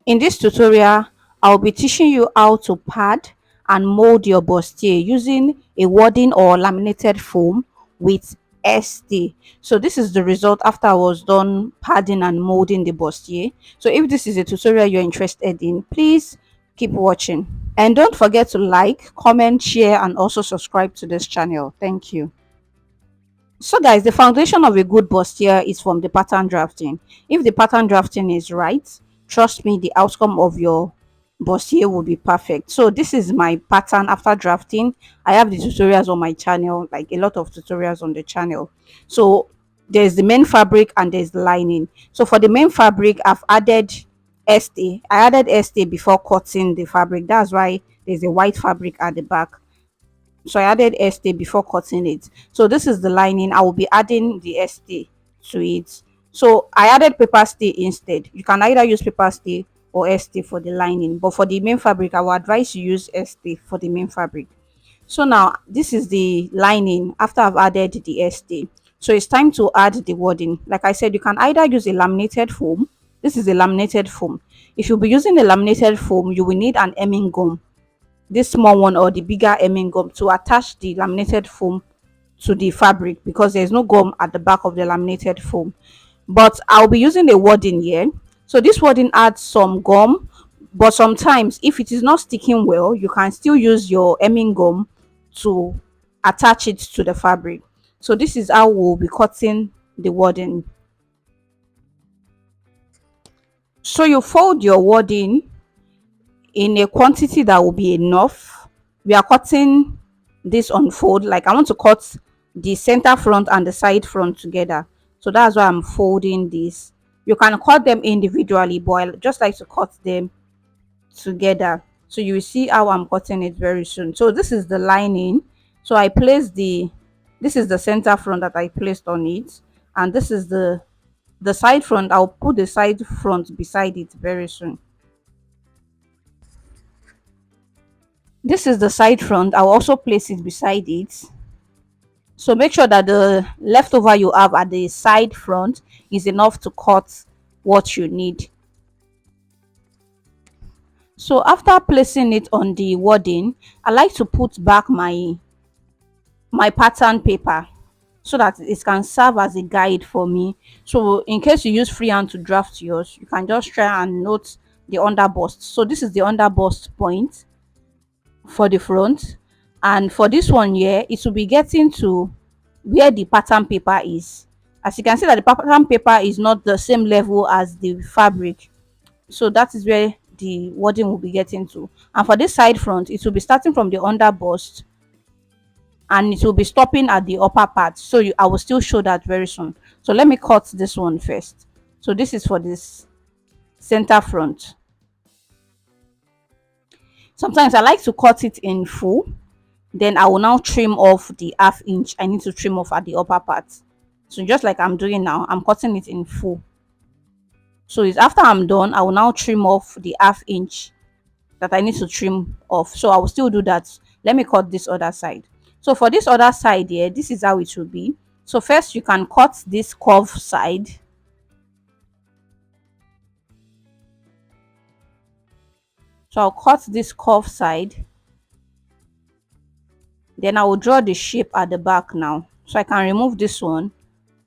In this tutorial, I'll be teaching you how to pad and mold your bustier using a wadding or laminated foam with SD. So this is the result after I was done padding and molding the bustier. So if this is a tutorial you're interested in, please keep watching. And don't forget to like, comment, share, and also subscribe to this channel. Thank you. So guys, the foundation of a good bustier is from the pattern drafting. If the pattern drafting is right, trust me, the outcome of your bustier will be perfect. So this is my pattern after drafting. I have the tutorials on my channel, like a lot of tutorials on the channel. So there's the main fabric and there's the lining. So for the main fabric, I've added ST. I added ST before cutting the fabric. That's why there's a white fabric at the back. So I added stay before cutting it. So this is the lining. I will be adding the stay to it. So I added paper stay instead. You can either use paper stay or stay for the lining, but for the main fabric I will advise you use stay for the main fabric. So now this is the lining after I've added the stay. So it's time to add the wording. Like I said, you can either use a laminated foam. This is a laminated foam. If you'll be using a laminated foam, you will need an hemming gum, this small one or the bigger hemming gum, to attach the laminated foam to the fabric, because there's no gum at the back of the laminated foam. But I'll be using a wadding here. So this wadding adds some gum, but sometimes if it is not sticking well, you can still use your hemming gum to attach it to the fabric. So this is how we'll be cutting the wadding. So you fold your wadding in a quantity that will be enough. We are cutting this on fold. Like I want to cut the center front and the side front together, so that's why I'm folding this. You can cut them individually, but I just like to cut them together. So you will see how I'm cutting it very soon. So this is the lining. So I placed the, this is the center front that I placed on it, and this is the side front. I'll put the side front beside it very soon. This is the side front. I'll also place it beside it. So make sure that the leftover you have at the side front is enough to cut what you need. So after placing it on the wadding, I like to put back my pattern paper so that it can serve as a guide for me. So in case you use freehand to draft yours, you can just try and note the underbust. So this is the underbust point for the front, and for this one here, it will be getting to where the pattern paper is. As you can see that the pattern paper is not the same level as the fabric, so that is where the wording will be getting to. And for this side front, it will be starting from the underbust and it will be stopping at the upper part. So I will still show that very soon. So let me cut this one first. So this is for this center front. Sometimes I like to cut it in full, then I will now trim off the half inch I need to trim off at the upper part. So just like I'm doing now, I'm cutting it in full. So it's after I'm done, I will now trim off the half inch that I need to trim off. So I will still do that. Let me cut this other side. So for this other side here, this is how it will be. So first you can cut this curve side. So I'll cut this curve side. Then I will draw the shape at the back now. So I can remove this one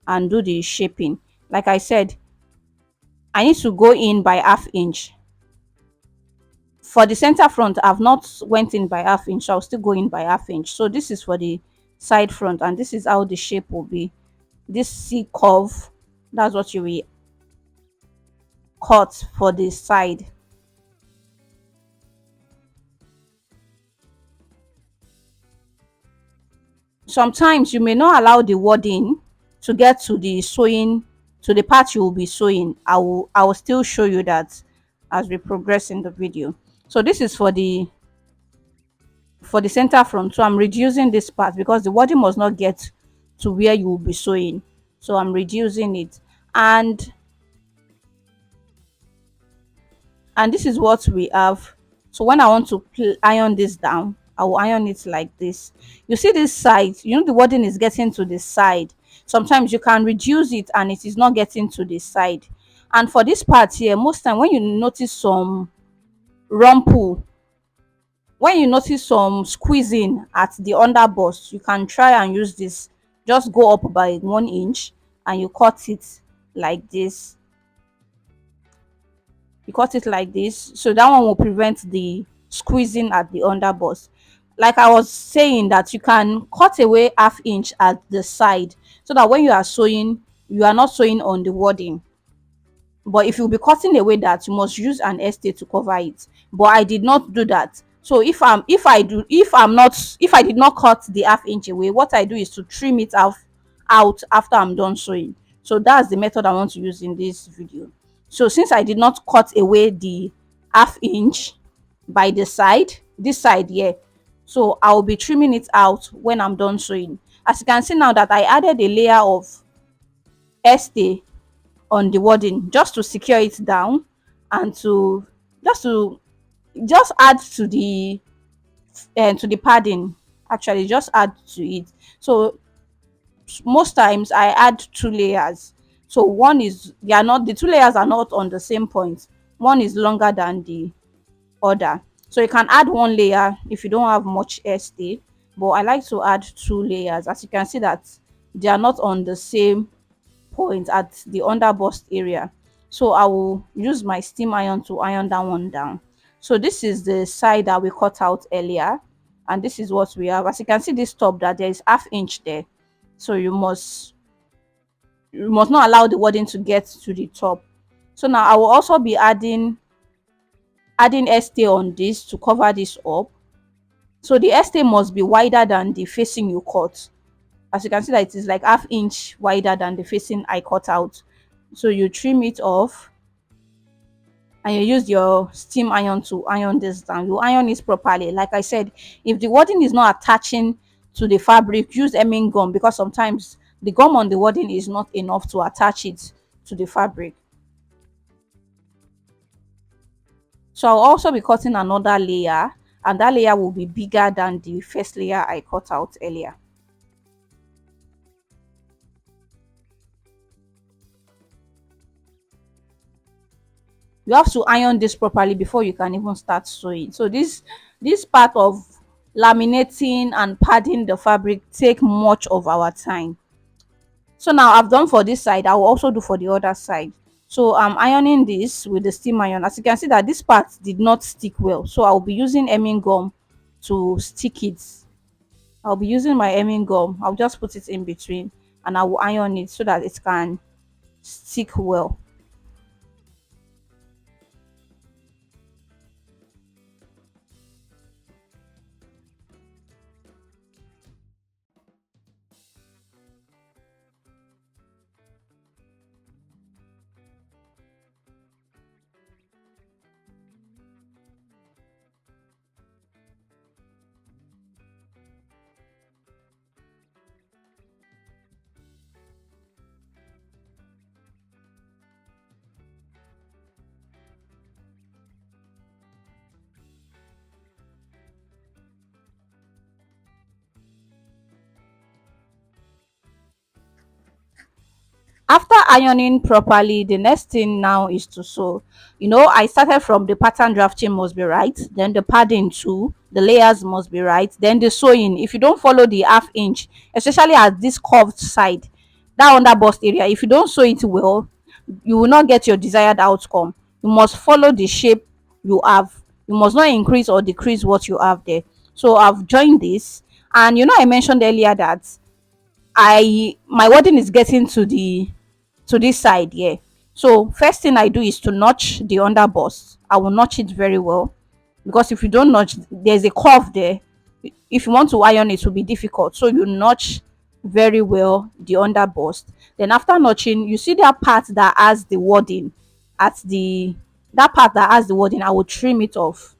and do the shaping. Like I said, I need to go in by half inch. For the center front, I've not went in by half inch, so I'll still go in by half inch. So this is for the side front, and this is how the shape will be. This C curve, that's what you will cut for the side. Sometimes you may not allow the wording to get to the sewing, to the part you will be sewing. I will still show you that as we progress in the video. So this is for the center front. So I'm reducing this part because the wording must not get to where you will be sewing. So I'm reducing it, and this is what we have. So when I want to iron this down, I will iron it like this. You see this side, you know the wording is getting to the side. Sometimes you can reduce it and it is not getting to the side, And for this part here, most time when you notice some rumple, when you notice some squeezing at the under bust, you can try and use this. Just go up by 1 inch and you cut it like this. You cut it like this, so that one will prevent the squeezing at the under bust. Like I was saying, that you can cut away 1/2 inch at the side, so that when you are sewing, you are not sewing on the wadding. But if you'll be cutting away that, you must use an estate to cover it. But I did not do that. So if I did not cut the 1/2 inch away, what I do is to trim it out after I'm done sewing. So that's the method I want to use in this video. So since I did not cut away the 1/2 inch by the side, this side here, so I'll be trimming it out when I'm done sewing. As you can see now that I added a layer of estay on the wording just to secure it down, and to just add to the padding. Actually, just add to it. So most times I add 2 layers. So one is, they are not, the 2 layers are not on the same point. One is longer than the other. So you can add 1 layer if you don't have much stay, but I like to add 2 layers. As you can see that they are not on the same point at the under bust area. So I will use my steam iron to iron that one down. So this is the side that we cut out earlier, and this is what we have. As you can see, this top, that there is 1/2 inch there, so you must not allow the wadding to get to the top. So now I will also be adding stay on this to cover this up. So the stay must be wider than the facing you cut. As you can see that it is like 1/2 inch wider than the facing I cut out. So you trim it off and you use your steam iron to iron this down. You iron it properly. Like I said, if the wadding is not attaching to the fabric, use hemming gum, because sometimes the gum on the wadding is not enough to attach it to the fabric. So I'll also be cutting another layer, and that layer will be bigger than the first layer I cut out earlier. You have to iron this properly before you can even start sewing. So this part of laminating and padding the fabric take much of our time. So now I've done for this side, I will also do for the other side. So I'm ironing this with the steam iron. As you can see that this part did not stick well, so I'll be using hemming gum to stick it. I'll be using my hemming gum. I'll just put it in between and I will iron it so that it can stick well. After ironing properly, the next thing now is to sew. I started from the pattern drafting must be right, then the padding too, the layers must be right, then the sewing. If you don't follow the 1/2 inch, especially at this curved side, that under bust area, if you don't sew it well, you will not get your desired outcome. You must follow the shape you have. You must not increase or decrease what you have there. So I've joined this, and I mentioned earlier that my wadding is getting to this side here. So first thing I do is to notch the under bust. I will notch it very well, because if you don't notch, there's a curve there. If you want to iron, it will be difficult. So you notch very well the under bust. Then after notching, you see that part that has the wording at the that part that has the wording, I will trim it off,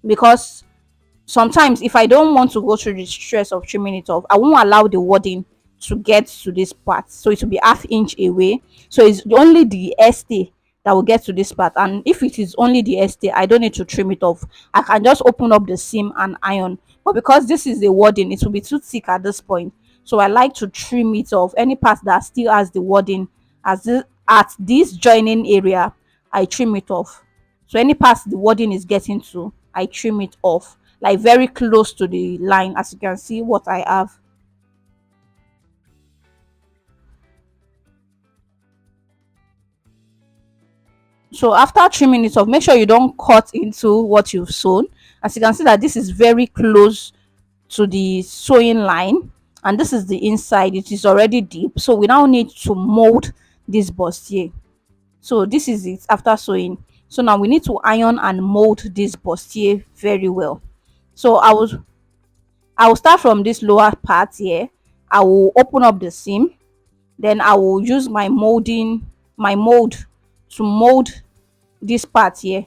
because sometimes if I don't want to go through the stress of trimming it off, I won't allow the wording to get to this part, so it will be 1/2 inch away. So it's only the stay that will get to this part, and if it is only the stay, I don't need to trim it off. I can just open up the seam and iron. But because this is the wording, it will be too thick at this point, so I like to trim it off. Any part that still has the wording at this joining area, I trim it off. So any parts the wording is getting to, I trim it off, like very close to the line, as you can see what I have. So after trimming it off, make sure you don't cut into what you've sewn. As you can see that this is very close to the sewing line, and this is the inside. It is already deep, so we now need to mold this bustier. So this is it after sewing. So now we need to iron and mold this bustier very well. So I will start from this lower part here. I will open up the seam, then I will use my mold to mold this part here.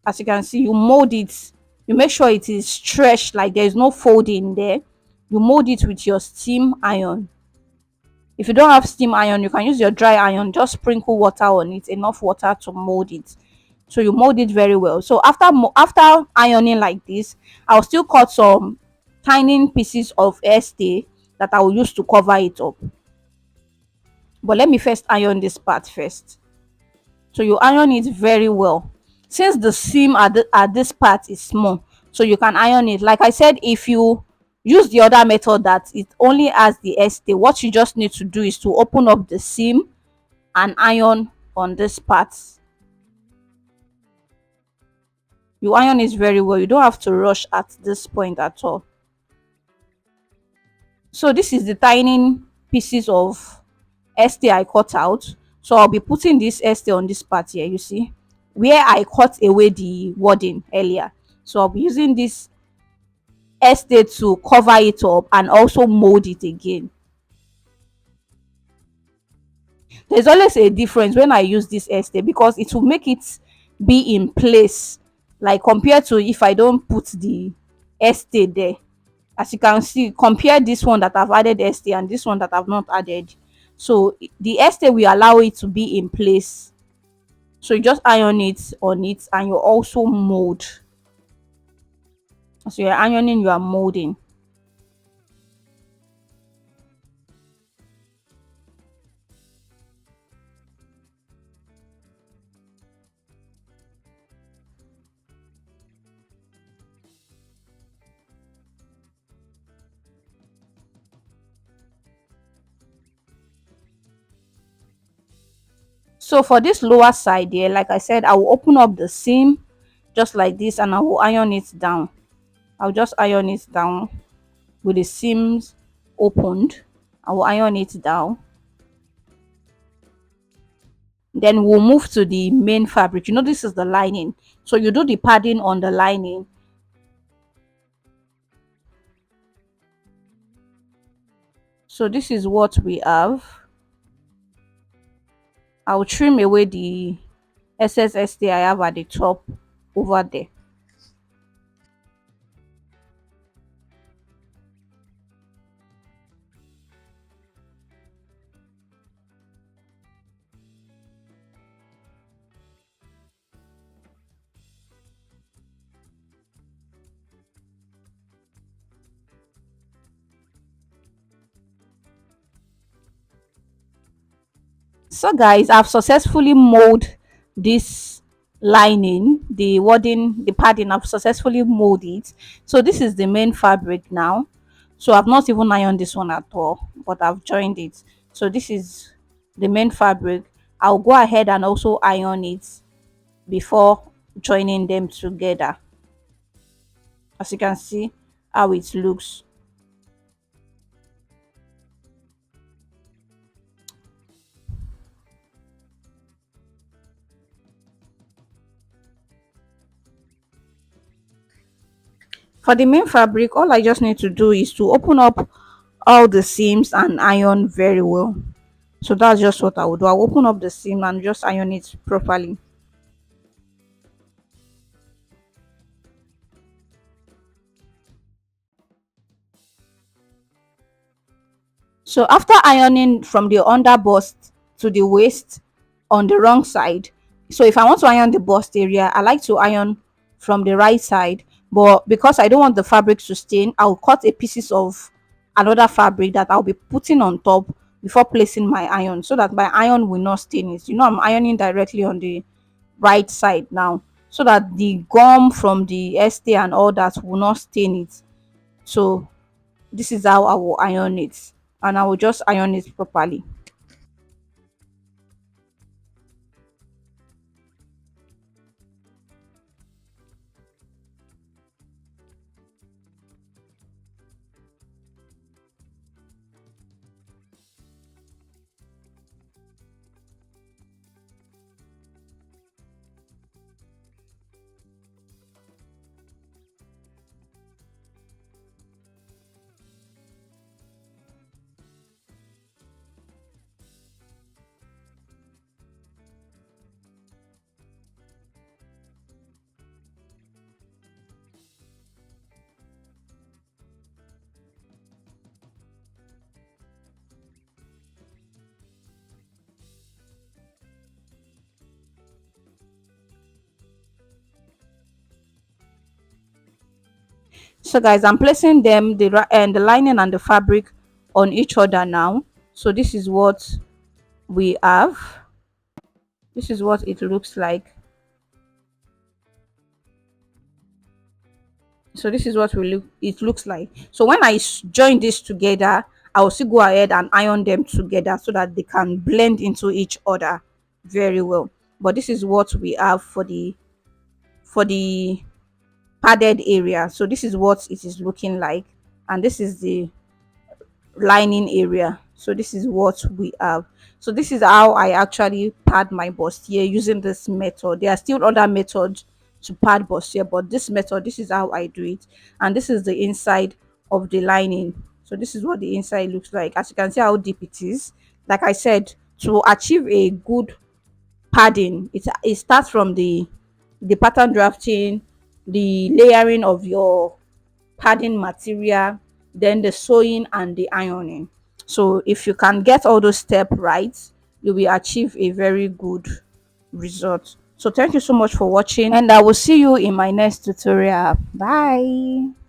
As you can see, you mold it, you make sure it is stretched, like there is no folding there. You mold it with your steam iron. If you don't have steam iron, you can use your dry iron. Just sprinkle water on it, enough water to mold it. So you mold it very well. So after ironing like this, I'll still cut some tiny pieces of stay that I will use to cover it up. But let me first iron this part first. So you iron it very well. Since the seam at this part is small, so you can iron it. Like I said, if you use the other method that it only has the stay, what you just need to do is to open up the seam and iron on this part. You iron it very well. You don't have to rush at this point at all. So this is the tiny pieces of stay I cut out. So I'll be putting this stay on this part here, you see, where I cut away the wording earlier. So I'll be using this stay to cover it up and also mold it again. There's always a difference when I use this stay because it will make it be in place, like compared to if I don't put the stay there. As you can see, compare this one that I've added stay and this one that I've not added. So the stay will allow it to be in place. So you just iron it on it and you also mold. So you're ironing, you are molding. So for this lower side here, like I said, I will open up the seam just like this and I will iron it down. I'll just iron it down with the seams opened. I will iron it down. Then we'll move to the main fabric. You know, this is the lining. So you do the padding on the lining. So this is what we have. I'll trim away the SSST I have at the top over there. So guys, I've successfully molded this lining, the wording, the padding. I've successfully molded it. So this is the main fabric now. So I've not even ironed this one at all, but I've joined it. So this is the main fabric. I'll go ahead and also iron it before joining them together. As you can see how it looks. For the main fabric, all I just need to do is to open up all the seams and iron very well. So that's just what I will do. I'll open up the seam and just iron it properly. So after ironing from the under bust to the waist on the wrong side, so if I want to iron the bust area, I like to iron from the right side, but because I don't want the fabric to stain, I'll cut a pieces of another fabric that I'll be putting on top before placing my iron, so that my iron will not stain it. I'm ironing directly on the right side now, so that the gum from the este and all that will not stain it. So this is how I will iron it, and I will just iron it properly. So guys, I'm placing them, and the lining and the fabric, on each other now. So this is what we have. This is what it looks like. So this is what it looks like. So when I join this together, I will still go ahead and iron them together so that they can blend into each other very well. But this is what we have for the padded area. So this is what it is looking like, and this is the lining area. So this is what we have. So this is how I actually pad my bustier using this method. There are still other methods to pad bustier, but this is how I do it. And this is the inside of the lining. So this is what the inside looks like. As you can see how deep it is. Like I said, to achieve a good padding, it starts from the pattern drafting, the layering of your padding material, then the sewing and the ironing. So if you can get all those steps right, you will achieve a very good result. So thank you so much for watching, and I will see you in my next tutorial. Bye.